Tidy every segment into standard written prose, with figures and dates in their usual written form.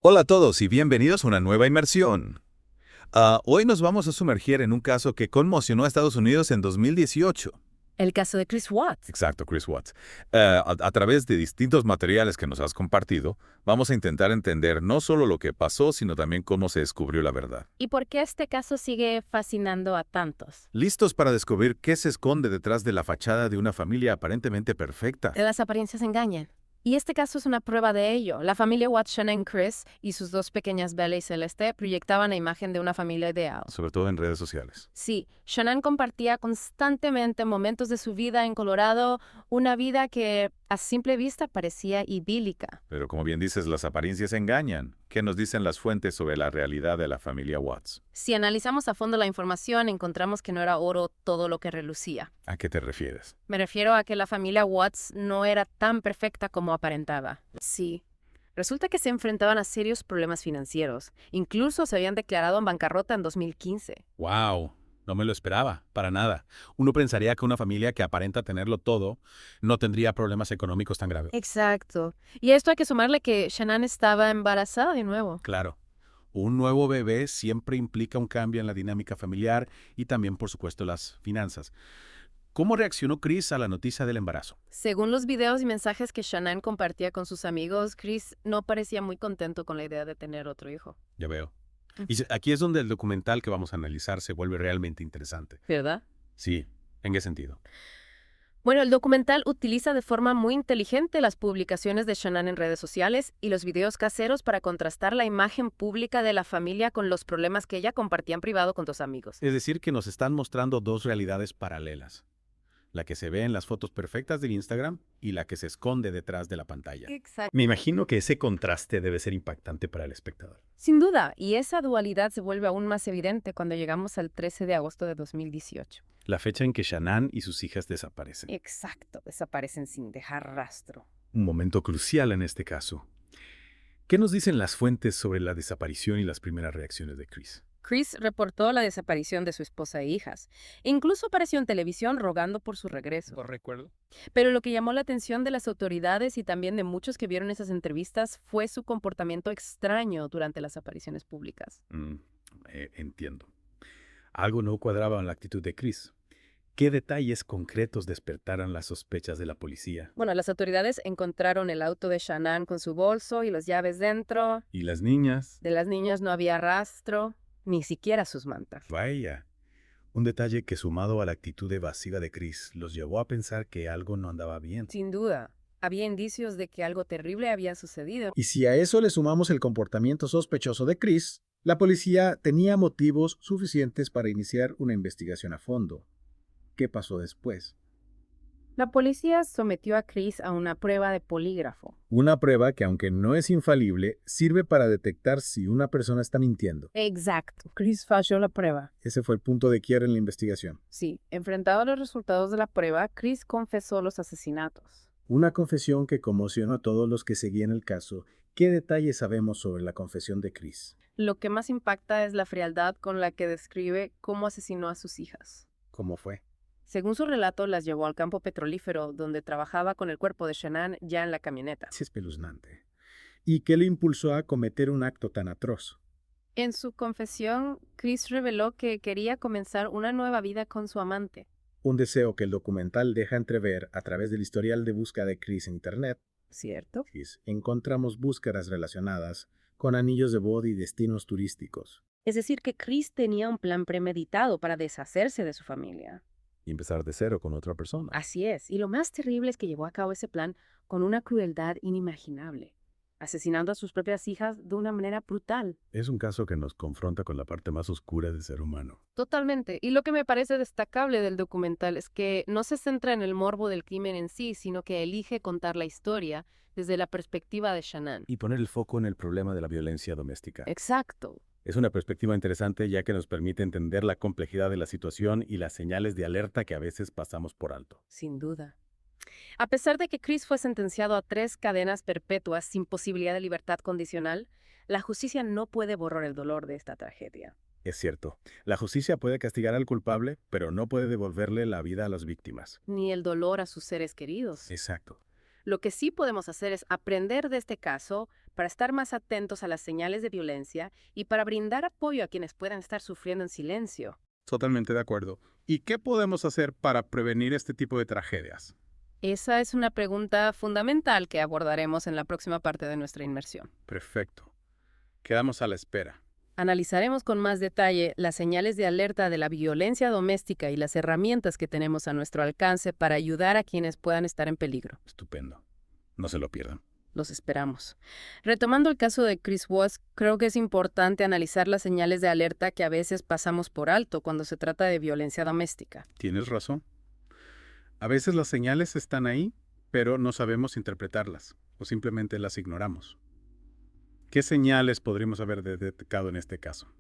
Hola a todos y bienvenidos a una nueva inmersión. Hoy nos vamos a sumergir en un caso que conmocionó a Estados Unidos en 2018. El caso de Chris Watts. Exacto, Chris Watts. A través de distintos materiales que nos has compartido, vamos a intentar entender no solo lo que pasó, sino también cómo se descubrió la verdad. ¿Y por qué este caso sigue fascinando a tantos? ¿Listos para descubrir qué se esconde detrás de la fachada de una familia aparentemente perfecta? Las apariencias engañan. Y este caso es una prueba de ello. La familia Watts, Shanann Chris y sus dos pequeñas Bella y Celeste proyectaban la imagen de una familia ideal. Sobre todo en redes sociales. Sí, Shanann compartía constantemente momentos de su vida en Colorado, una vida que a simple vista parecía idílica. Pero como bien dices, las apariencias engañan. ¿Qué nos dicen las fuentes sobre la realidad de la familia Watts? Si analizamos a fondo la información, encontramos que no era oro todo lo que relucía. ¿A qué te refieres? Me refiero a que la familia Watts no era tan perfecta como aparentaba. Sí. Resulta que se enfrentaban a serios problemas financieros. Incluso se habían declarado en bancarrota en 2015. ¡Wow! No me lo esperaba, para nada. Uno pensaría que una familia que aparenta tenerlo todo no tendría problemas económicos tan graves. Exacto. Y a esto hay que sumarle que Shanann estaba embarazada de nuevo. Claro, un nuevo bebé siempre implica un cambio en la dinámica familiar y también, por supuesto, las finanzas. ¿Cómo reaccionó Chris a la noticia del embarazo? Según los videos y mensajes que Shanann compartía con sus amigos, Chris no parecía muy contento con la idea de tener otro hijo. Ya veo. Aquí es donde el documental que vamos a analizar se vuelve realmente interesante. ¿Verdad? Sí, ¿en qué sentido? Bueno, el documental utiliza de forma muy inteligente las publicaciones de Shanann en redes sociales y los videos caseros para contrastar la imagen pública de la familia con los problemas que ella compartía en privado con dos amigos. Es decir, que nos están mostrando dos realidades paralelas. La que se ve en las fotos perfectas del Instagram y la que se esconde detrás de la pantalla. Exacto. Me imagino que ese contraste debe ser impactante para el espectador. Sin duda, y esa dualidad se vuelve aún más evidente cuando llegamos al 13 de agosto de 2018. La fecha en que Shanann y sus hijas desaparecen. Exacto, desaparecen sin dejar rastro. Un momento crucial en este caso. ¿Qué nos dicen las fuentes sobre la desaparición y las primeras reacciones de Chris? Chris reportó la desaparición de su esposa e hijas. E incluso apareció en televisión rogando por su regreso. No recuerdo. Pero lo que llamó la atención de las autoridades y también de muchos que vieron esas entrevistas fue su comportamiento extraño durante las apariciones públicas. Entiendo. Algo no cuadraba en la actitud de Chris. ¿Qué detalles concretos despertaran las sospechas de la policía? Bueno, las autoridades encontraron el auto de Shanann con su bolso y las llaves dentro. ¿Y las niñas? De las niñas no había rastro, ni siquiera sus mantas. Vaya. Un detalle que sumado a la actitud evasiva de Chris los llevó a pensar que algo no andaba bien. Sin duda, había indicios de que algo terrible había sucedido. Y si a eso le sumamos el comportamiento sospechoso de Chris, la policía tenía motivos suficientes para iniciar una investigación a fondo. ¿Qué pasó después? La policía sometió a Chris a una prueba de polígrafo. Una prueba que, aunque no es infalible, sirve para detectar si una persona está mintiendo. Exacto. Chris falló la prueba. Ese fue el punto de quiebre en la investigación. Sí, enfrentado a los resultados de la prueba, Chris confesó los asesinatos. Una confesión que conmocionó a todos los que seguían el caso. ¿Qué detalles sabemos sobre la confesión de Chris? Lo que más impacta es la frialdad con la que describe cómo asesinó a sus hijas. ¿Cómo fue? Según su relato, las llevó al campo petrolífero, donde trabajaba con el cuerpo de Shanann ya en la camioneta. Es espeluznante. ¿Y qué le impulsó a cometer un acto tan atroz? En su confesión, Chris reveló que quería comenzar una nueva vida con su amante. Un deseo que el documental deja entrever a través del historial de búsqueda de Chris en Internet. ¿Cierto? Encontramos búsquedas relacionadas con anillos de boda y destinos turísticos. Es decir, que Chris tenía un plan premeditado para deshacerse de su familia. Y empezar de cero con otra persona. Así es, y lo más terrible es que llevó a cabo ese plan con una crueldad inimaginable, asesinando a sus propias hijas de una manera brutal. Es un caso que nos confronta con la parte más oscura del ser humano. Totalmente. Y lo que me parece destacable del documental es que no se centra en el morbo del crimen en sí, sino que elige contar la historia desde la perspectiva de Shanann. Y poner el foco en el problema de la violencia doméstica. Exacto. Es una perspectiva interesante ya que nos permite entender la complejidad de la situación y las señales de alerta que a veces pasamos por alto. Sin duda. A pesar de que Chris fue sentenciado a 3 cadenas perpetuas sin posibilidad de libertad condicional, la justicia no puede borrar el dolor de esta tragedia. Es cierto, la justicia puede castigar al culpable, pero no puede devolverle la vida a las víctimas. Ni el dolor a sus seres queridos. Exacto. Lo que sí podemos hacer es aprender de este caso, para estar más atentos a las señales de violencia y para brindar apoyo a quienes puedan estar sufriendo en silencio. Totalmente de acuerdo. ¿Y qué podemos hacer para prevenir este tipo de tragedias? Esa es una pregunta fundamental que abordaremos en la próxima parte de nuestra inmersión. Perfecto. Quedamos a la espera. Analizaremos con más detalle las señales de alerta de la violencia doméstica y las herramientas que tenemos a nuestro alcance para ayudar a quienes puedan estar en peligro. Estupendo. No se lo pierdan. Los esperamos. Retomando el caso de Chris Watts, creo que es importante analizar las señales de alerta que a veces pasamos por alto cuando se trata de violencia doméstica. Tienes razón. A veces las señales están ahí, pero no sabemos interpretarlas o simplemente las ignoramos. ¿Qué señales podríamos haber detectado en este caso?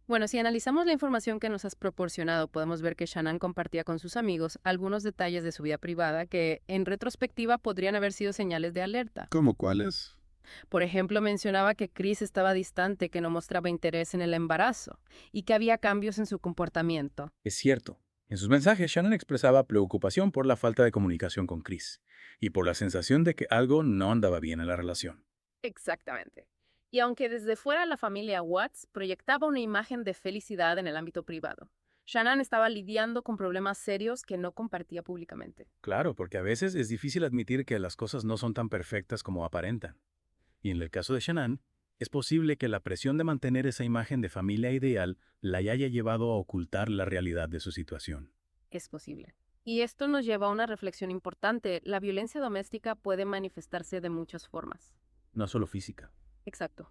Bueno, si analizamos la información que nos has proporcionado, podemos ver que Shanann compartía con sus amigos algunos detalles de su vida privada que, en retrospectiva, podrían haber sido señales de alerta. ¿Cómo cuáles? Por ejemplo, mencionaba que Chris estaba distante, que no mostraba interés en el embarazo y que había cambios en su comportamiento. Es cierto. En sus mensajes, Shannon expresaba preocupación por la falta de comunicación con Chris y por la sensación de que algo no andaba bien en la relación. Exactamente. Y aunque desde fuera la familia Watts proyectaba una imagen de felicidad en el ámbito privado, Shanann estaba lidiando con problemas serios que no compartía públicamente. Claro, porque a veces es difícil admitir que las cosas no son tan perfectas como aparentan. Y en el caso de Shanann, es posible que la presión de mantener esa imagen de familia ideal la haya llevado a ocultar la realidad de su situación. Es posible. Y esto nos lleva a una reflexión importante. La violencia doméstica puede manifestarse de muchas formas. No solo física. Exacto.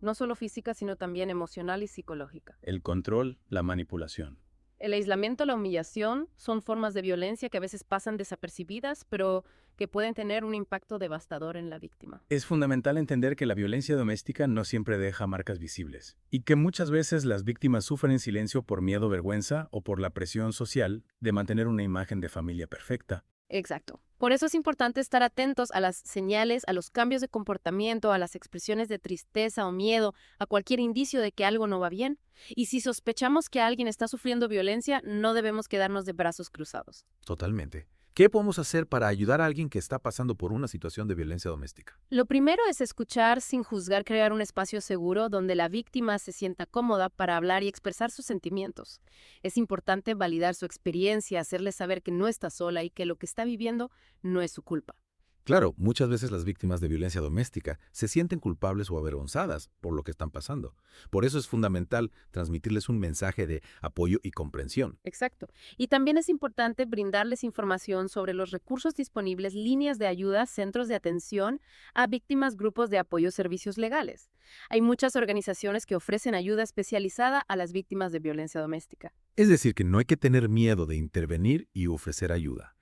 No solo física, sino también emocional y psicológica. El control, la manipulación. El aislamiento, la humillación son formas de violencia que a veces pasan desapercibidas, pero que pueden tener un impacto devastador en la víctima. Es fundamental entender que la violencia doméstica no siempre deja marcas visibles y que muchas veces las víctimas sufren en silencio por miedo, vergüenza o por la presión social de mantener una imagen de familia perfecta. Exacto. Por eso es importante estar atentos a las señales, a los cambios de comportamiento, a las expresiones de tristeza o miedo, a cualquier indicio de que algo no va bien. Y si sospechamos que alguien está sufriendo violencia, no debemos quedarnos de brazos cruzados. Totalmente. ¿Qué podemos hacer para ayudar a alguien que está pasando por una situación de violencia doméstica? Lo primero es escuchar sin juzgar, crear un espacio seguro donde la víctima se sienta cómoda para hablar y expresar sus sentimientos. Es importante validar su experiencia, hacerle saber que no está sola y que lo que está viviendo no es su culpa. Claro, muchas veces las víctimas de violencia doméstica se sienten culpables o avergonzadas por lo que están pasando. Por eso es fundamental transmitirles un mensaje de apoyo y comprensión. Exacto. Y también es importante brindarles información sobre los recursos disponibles, líneas de ayuda, centros de atención a víctimas, grupos de apoyo, servicios legales. Hay muchas organizaciones que ofrecen ayuda especializada a las víctimas de violencia doméstica. Es decir, que no hay que tener miedo de intervenir y ofrecer ayuda.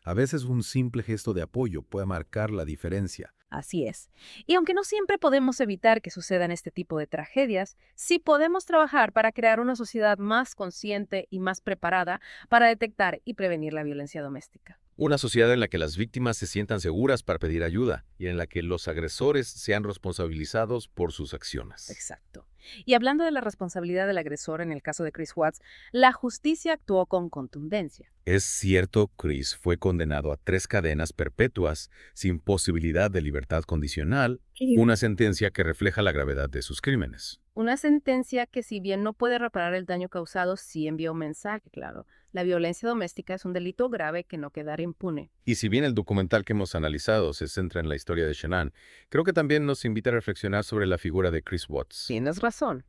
A veces un simple gesto de apoyo puede marcar la diferencia. Así es. Y aunque no siempre podemos evitar que sucedan este tipo de tragedias, sí podemos trabajar para crear una sociedad más consciente y más preparada para detectar y prevenir la violencia doméstica. Una sociedad en la que las víctimas se sientan seguras para pedir ayuda y en la que los agresores sean responsabilizados por sus acciones. Exacto. Y hablando de la responsabilidad del agresor en el caso de Chris Watts, la justicia actuó con contundencia. Es cierto, Chris fue condenado a 3 cadenas perpetuas sin posibilidad de libertad condicional, una sentencia que refleja la gravedad de sus crímenes. Una sentencia que, si bien no puede reparar el daño causado, sí envía un mensaje, claro. La violencia doméstica es un delito grave que no quedará impune. Y si bien el documental que hemos analizado se centra en la historia de Shanann, creo que también nos invita a reflexionar sobre la figura de Chris Watts. Tienes razón.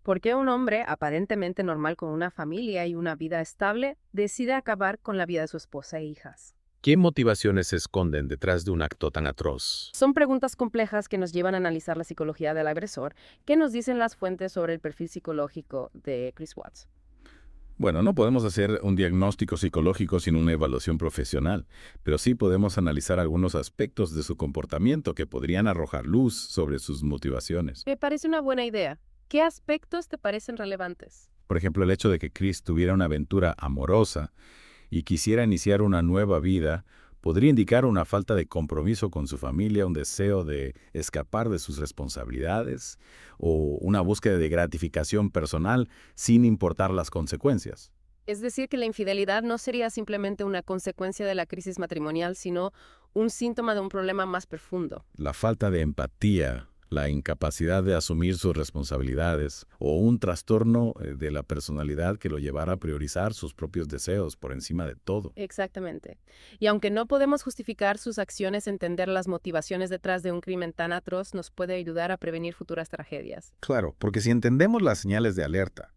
¿Por qué un hombre aparentemente normal con una familia y una vida estable decide acabar con la vida de su esposa e hijas? ¿Qué motivaciones se esconden detrás de un acto tan atroz? Son preguntas complejas que nos llevan a analizar la psicología del agresor. ¿Qué nos dicen las fuentes sobre el perfil psicológico de Chris Watts? Bueno, no podemos hacer un diagnóstico psicológico sin una evaluación profesional, pero sí podemos analizar algunos aspectos de su comportamiento que podrían arrojar luz sobre sus motivaciones. Me parece una buena idea. ¿Qué aspectos te parecen relevantes? Por ejemplo, el hecho de que Chris tuviera una aventura amorosa y quisiera iniciar una nueva vida podría indicar una falta de compromiso con su familia, un deseo de escapar de sus responsabilidades o una búsqueda de gratificación personal sin importar las consecuencias. Es decir, que la infidelidad no sería simplemente una consecuencia de la crisis matrimonial, sino un síntoma de un problema más profundo. La falta de empatía, la incapacidad de asumir sus responsabilidades o un trastorno de la personalidad que lo llevara a priorizar sus propios deseos por encima de todo. Exactamente. Y aunque no podemos justificar sus acciones, entender las motivaciones detrás de un crimen tan atroz nos puede ayudar a prevenir futuras tragedias. Claro, porque si entendemos las señales de alerta,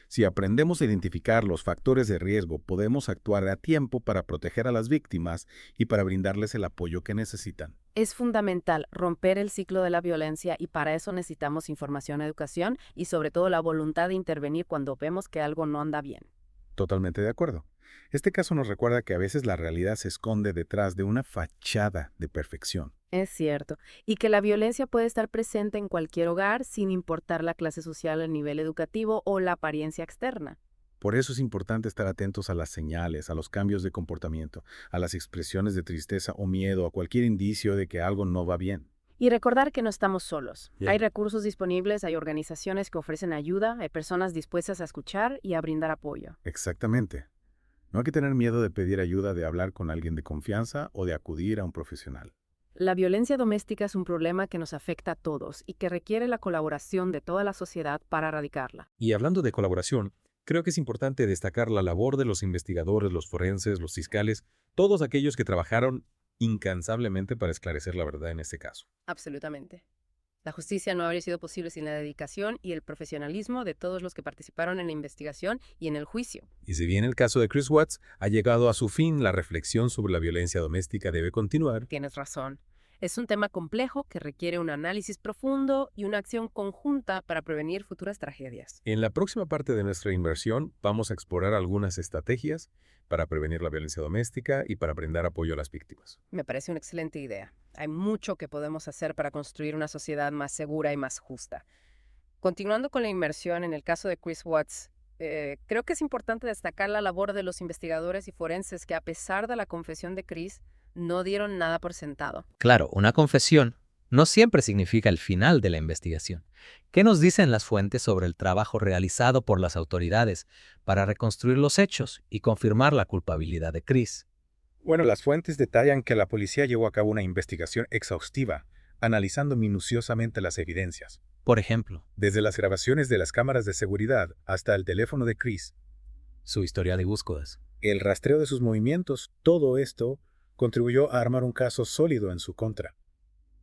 si aprendemos a identificar los factores de riesgo, podemos actuar a tiempo para proteger a las víctimas y para brindarles el apoyo que necesitan. Es fundamental romper el ciclo de la violencia y para eso necesitamos información, educación y sobre todo la voluntad de intervenir cuando vemos que algo no anda bien. Totalmente de acuerdo. Este caso nos recuerda que a veces la realidad se esconde detrás de una fachada de perfección. Es cierto. Y que la violencia puede estar presente en cualquier hogar sin importar la clase social, el nivel educativo o la apariencia externa. Por eso es importante estar atentos a las señales, a los cambios de comportamiento, a las expresiones de tristeza o miedo, a cualquier indicio de que algo no va bien. Y recordar que no estamos solos. Bien. Hay recursos disponibles, hay organizaciones que ofrecen ayuda, hay personas dispuestas a escuchar y a brindar apoyo. Exactamente. No hay que tener miedo de pedir ayuda, de hablar con alguien de confianza o de acudir a un profesional. La violencia doméstica es un problema que nos afecta a todos y que requiere la colaboración de toda la sociedad para erradicarla. Y hablando de colaboración, creo que es importante destacar la labor de los investigadores, los forenses, los fiscales, todos aquellos que trabajaron incansablemente para esclarecer la verdad en este caso. Absolutamente. La justicia no habría sido posible sin la dedicación y el profesionalismo de todos los que participaron en la investigación y en el juicio. Y si bien el caso de Chris Watts ha llegado a su fin, la reflexión sobre la violencia doméstica debe continuar. Tienes razón. Es un tema complejo que requiere un análisis profundo y una acción conjunta para prevenir futuras tragedias. En la próxima parte de nuestra inversión vamos a explorar algunas estrategias para prevenir la violencia doméstica y para brindar apoyo a las víctimas. Me parece una excelente idea. Hay mucho que podemos hacer para construir una sociedad más segura y más justa. Continuando con la inmersión en el caso de Chris Watts, creo que es importante destacar la labor de los investigadores y forenses que, a pesar de la confesión de Chris, no dieron nada por sentado. Claro, una confesión no siempre significa el final de la investigación. ¿Qué nos dicen las fuentes sobre el trabajo realizado por las autoridades para reconstruir los hechos y confirmar la culpabilidad de Chris? Bueno, las fuentes detallan que la policía llevó a cabo una investigación exhaustiva, analizando minuciosamente las evidencias. Por ejemplo, Desde las grabaciones de las cámaras de seguridad hasta el teléfono de Chris, su historial de búsquedas. el rastreo de sus movimientos, todo esto contribuyó a armar un caso sólido en su contra.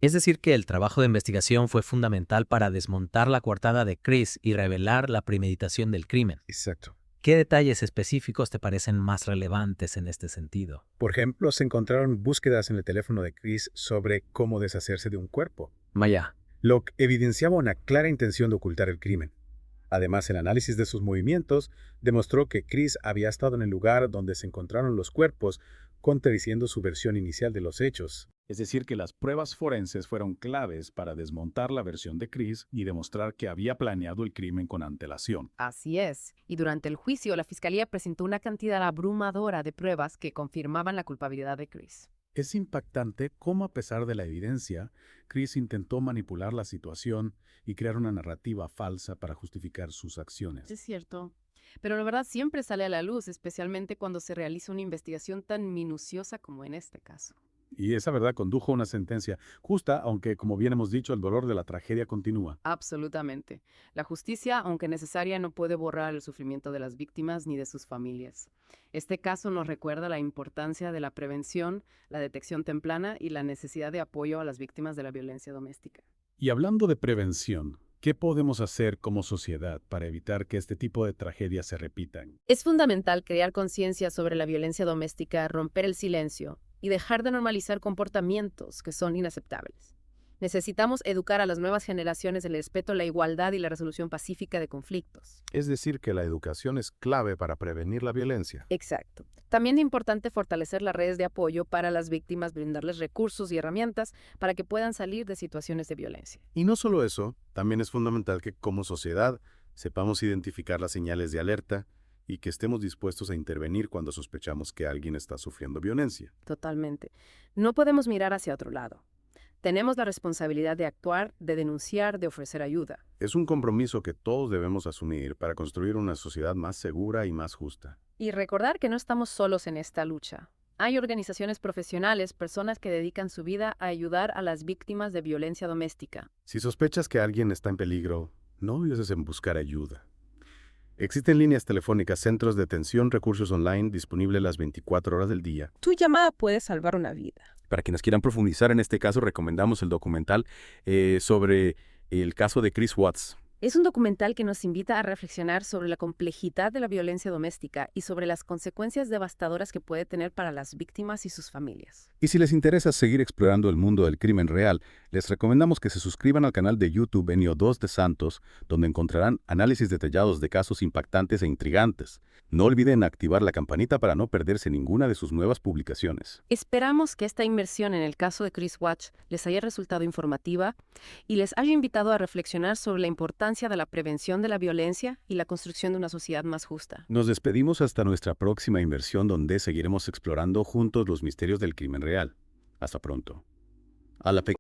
Es decir, que el trabajo de investigación fue fundamental para desmontar la coartada de Chris y revelar la premeditación del crimen. Exacto. ¿Qué detalles específicos te parecen más relevantes en este sentido? Por ejemplo, se encontraron búsquedas en el teléfono de Chris sobre cómo deshacerse de un cuerpo, Vaya, lo que evidenciaba una clara intención de ocultar el crimen. Además, el análisis de sus movimientos demostró que Chris había estado en el lugar donde se encontraron los cuerpos, contradiciendo su versión inicial de los hechos. Es decir, que las pruebas forenses fueron claves para desmontar la versión de Chris y demostrar que había planeado el crimen con antelación. Así es. Y durante el juicio, la fiscalía presentó una cantidad abrumadora de pruebas que confirmaban la culpabilidad de Chris. Es impactante cómo, a pesar de la evidencia, Chris intentó manipular la situación y crear una narrativa falsa para justificar sus acciones. Es cierto. Pero la verdad siempre sale a la luz, especialmente cuando se realiza una investigación tan minuciosa como en este caso. Y esa verdad condujo a una sentencia justa, aunque, como bien hemos dicho, el dolor de la tragedia continúa. Absolutamente. La justicia, aunque necesaria, no puede borrar el sufrimiento de las víctimas ni de sus familias. Este caso nos recuerda la importancia de la prevención, la detección temprana y la necesidad de apoyo a las víctimas de la violencia doméstica. Y hablando de prevención, ¿qué podemos hacer como sociedad para evitar que este tipo de tragedias se repitan? Es fundamental crear conciencia sobre la violencia doméstica, romper el silencio y dejar de normalizar comportamientos que son inaceptables. Necesitamos educar a las nuevas generaciones en el respeto, la igualdad y la resolución pacífica de conflictos. Es decir, que la educación es clave para prevenir la violencia. Exacto. También es importante fortalecer las redes de apoyo para las víctimas, brindarles recursos y herramientas para que puedan salir de situaciones de violencia. Y no solo eso, también es fundamental que como sociedad sepamos identificar las señales de alerta y que estemos dispuestos a intervenir cuando sospechamos que alguien está sufriendo violencia. Totalmente. No podemos mirar hacia otro lado. Tenemos la responsabilidad de actuar, de denunciar, de ofrecer ayuda. Es un compromiso que todos debemos asumir para construir una sociedad más segura y más justa. Y recordar que no estamos solos en esta lucha. Hay organizaciones profesionales, personas que dedican su vida a ayudar a las víctimas de violencia doméstica. Si sospechas que alguien está en peligro, no dudes en buscar ayuda. Existen líneas telefónicas, centros de atención, recursos online disponibles las 24 horas del día. Tu llamada puede salvar una vida. Para quienes quieran profundizar en este caso, recomendamos el documental sobre el caso de Chris Watts. Es un documental que nos invita a reflexionar sobre la complejidad de la violencia doméstica y sobre las consecuencias devastadoras que puede tener para las víctimas y sus familias. Y si les interesa seguir explorando el mundo del crimen real, les recomendamos que se suscriban al canal de YouTube Enio 2 de Santos, donde encontrarán análisis detallados de casos impactantes e intrigantes. No olviden activar la campanita para no perderse ninguna de sus nuevas publicaciones. Esperamos que esta inmersión en el caso de Chris Watts les haya resultado informativa y les haya invitado a reflexionar sobre la importancia de la prevención de la violencia y la construcción de una sociedad más justa. Nos despedimos hasta nuestra próxima inmersión, donde seguiremos explorando juntos los misterios del crimen real. Hasta pronto. A la